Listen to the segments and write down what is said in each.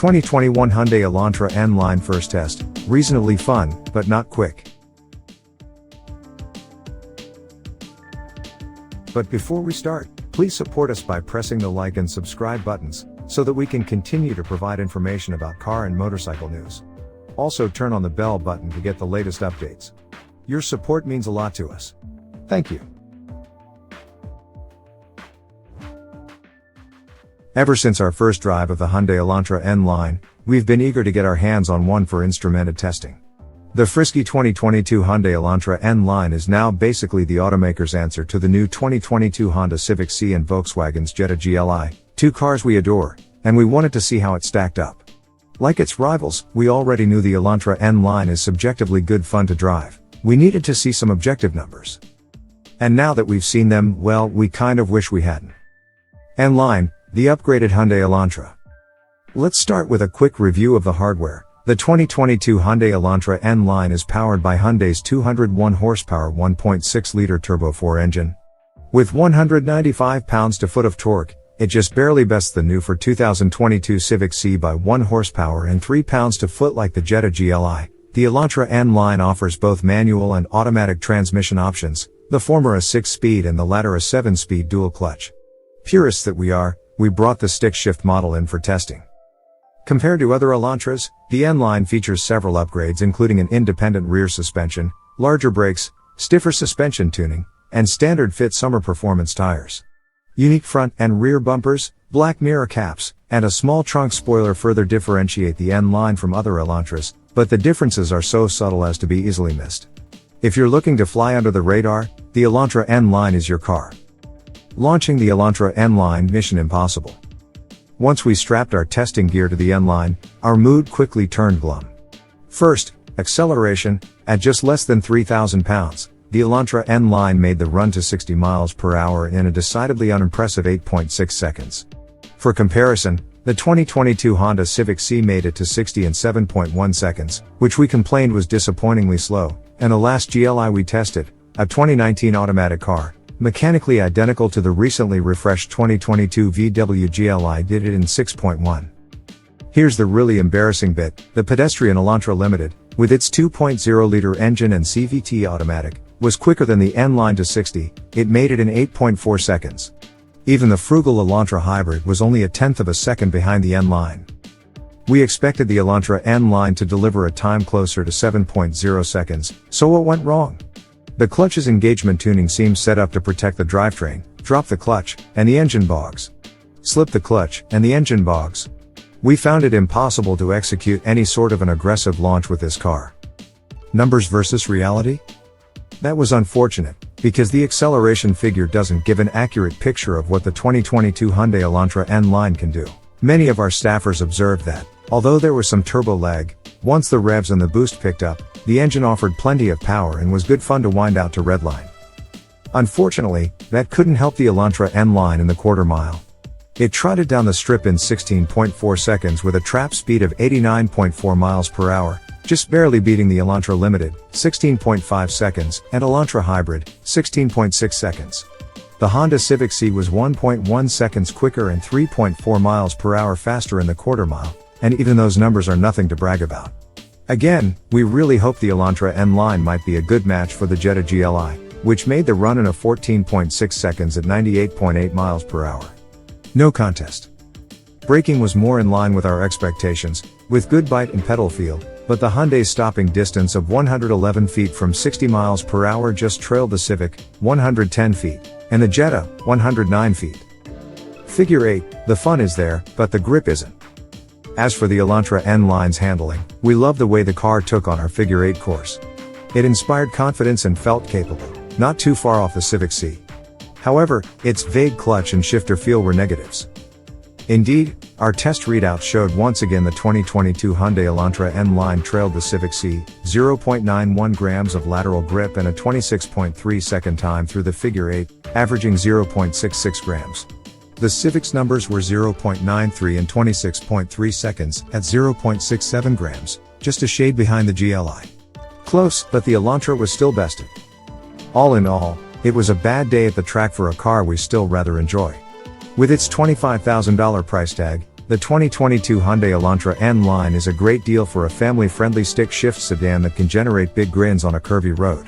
2021 Hyundai Elantra N-Line first test, reasonably fun, but not quick. But before we start, please support us by pressing the like and subscribe buttons, so that we can continue to provide information about car and motorcycle news. Also turn on the bell button to get the latest updates. Your support means a lot to us. Thank you. Ever since our first drive of the Hyundai Elantra N-Line, we've been eager to get our hands on one for instrumented testing. The frisky 2022 Hyundai Elantra N-Line is now basically the automaker's answer to the new 2022 Honda Civic Si and Volkswagen's Jetta GLI, two cars we adore, and we wanted to see how it stacked up. Like its rivals, we already knew the Elantra N-Line is subjectively good fun to drive. We needed to see some objective numbers. And now that we've seen them, well, we kind of wish we hadn't. N-Line, the upgraded Hyundai Elantra. Let's start with a quick review of the hardware. The 2022 Hyundai Elantra N-Line is powered by Hyundai's 201 horsepower 1.6-liter turbo 4 engine. With 195 pounds-to-foot of torque, it just barely bests the new for 2022 Civic Si by 1 horsepower and 3 pounds-to-foot like the Jetta GLI. The Elantra N-Line offers both manual and automatic transmission options, the former a 6-speed and the latter a 7-speed dual clutch. Purists that we are, we brought the stick shift model in for testing. Compared to other Elantras, the N-Line features several upgrades including an independent rear suspension, larger brakes, stiffer suspension tuning, and standard fit summer performance tires. Unique front and rear bumpers, black mirror caps, and a small trunk spoiler further differentiate the N-Line from other Elantras, but the differences are so subtle as to be easily missed. If you're looking to fly under the radar, the Elantra N-Line is your car. Launching the Elantra N-Line, mission impossible. Once we strapped our testing gear to the N-Line, our mood quickly turned glum. First, acceleration. At just less than 3,000 pounds, the Elantra N-Line made the run to 60 miles per hour in a decidedly unimpressive 8.6 seconds. For comparison, the 2022 Honda Civic Si made it to 60 in 7.1 seconds, which we complained was disappointingly slow, and the last GLI we tested, a 2019 automatic car, mechanically identical to the recently refreshed 2022 VW GLI, did it in 6.1. Here's the really embarrassing bit: the pedestrian Elantra Limited, with its 2.0-liter engine and CVT automatic, was quicker than the N-Line to 60, it made it in 8.4 seconds. Even the frugal Elantra Hybrid was only a tenth of a second behind the N-Line. We expected the Elantra N-Line to deliver a time closer to 7.0 seconds, so what went wrong? The clutch's engagement tuning seems set up to protect the drivetrain, drop the clutch, and the engine bogs. Slip the clutch, and the engine bogs. We found it impossible to execute any sort of an aggressive launch with this car. Numbers versus reality? That was unfortunate, because the acceleration figure doesn't give an accurate picture of what the 2022 Hyundai Elantra N-Line can do. Many of our staffers observed that, although there was some turbo lag, once the revs and the boost picked up, the engine offered plenty of power and was good fun to wind out to redline. Unfortunately, that couldn't help the Elantra N-Line in the quarter mile. It trotted down the strip in 16.4 seconds with a trap speed of 89.4 miles per hour, just barely beating the Elantra Limited, 16.5 seconds, and Elantra Hybrid, 16.6 seconds. The Honda Civic Si was 1.1 seconds quicker and 3.4 miles per hour faster in the quarter mile, and even those numbers are nothing to brag about. Again, we really hope the Elantra N-Line might be a good match for the Jetta GLI, which made the run in a 14.6 seconds at 98.8 miles per hour. No contest. Braking was more in line with our expectations, with good bite and pedal feel, but the Hyundai's stopping distance of 111 feet from 60 miles per hour just trailed the Civic, 110 feet, and the Jetta, 109 feet. Figure 8, the fun is there, but the grip isn't. As for the Elantra N-Line's handling, we love the way the car took on our figure 8 course. It inspired confidence and felt capable, not too far off the Civic Si. However, its vague clutch and shifter feel were negatives. Indeed, our test readout showed once again the 2022 Hyundai Elantra N-Line trailed the Civic Si, 0.91 grams of lateral grip and a 26.3 second time through the figure 8, averaging 0.66 grams. The Civic's numbers were 0.93 and 26.3 seconds at 0.67 grams, just a shade behind the GLI. Close, but the Elantra was still bested. All in all, it was a bad day at the track for a car we still rather enjoy. With its $25,000 price tag, the The 2022 Hyundai Elantra N-Line is a great deal for a family-friendly stick-shift sedan that can generate big grins on a curvy road.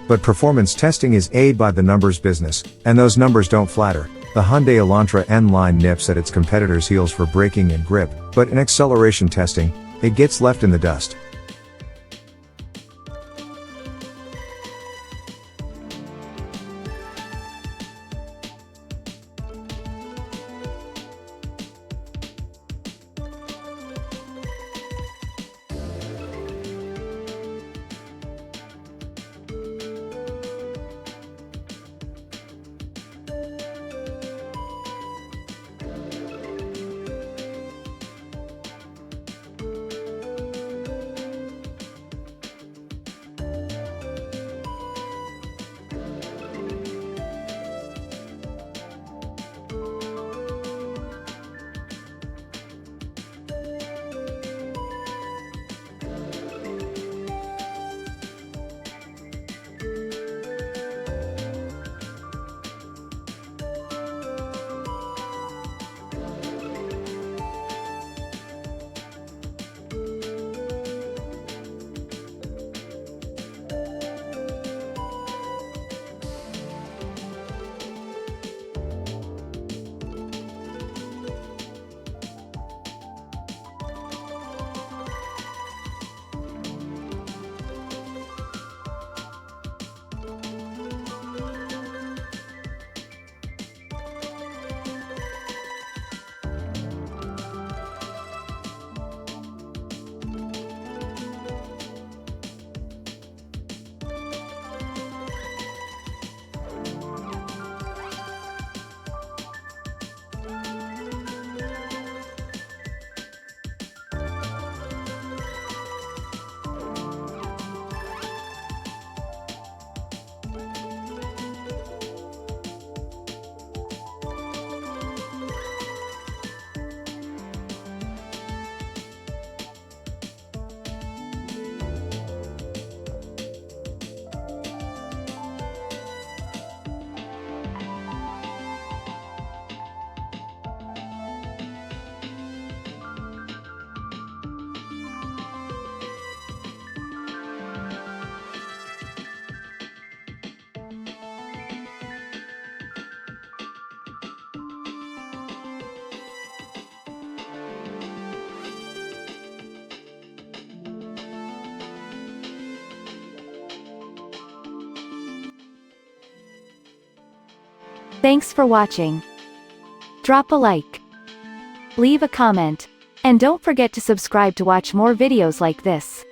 But performance testing is aid-by-the-numbers business, and those numbers don't flatter. The Hyundai Elantra N-Line nips at its competitors' heels for braking and grip, but in acceleration testing, it gets left in the dust. Thanks for watching. Drop a like, leave a comment, and don't forget to subscribe to watch more videos like this.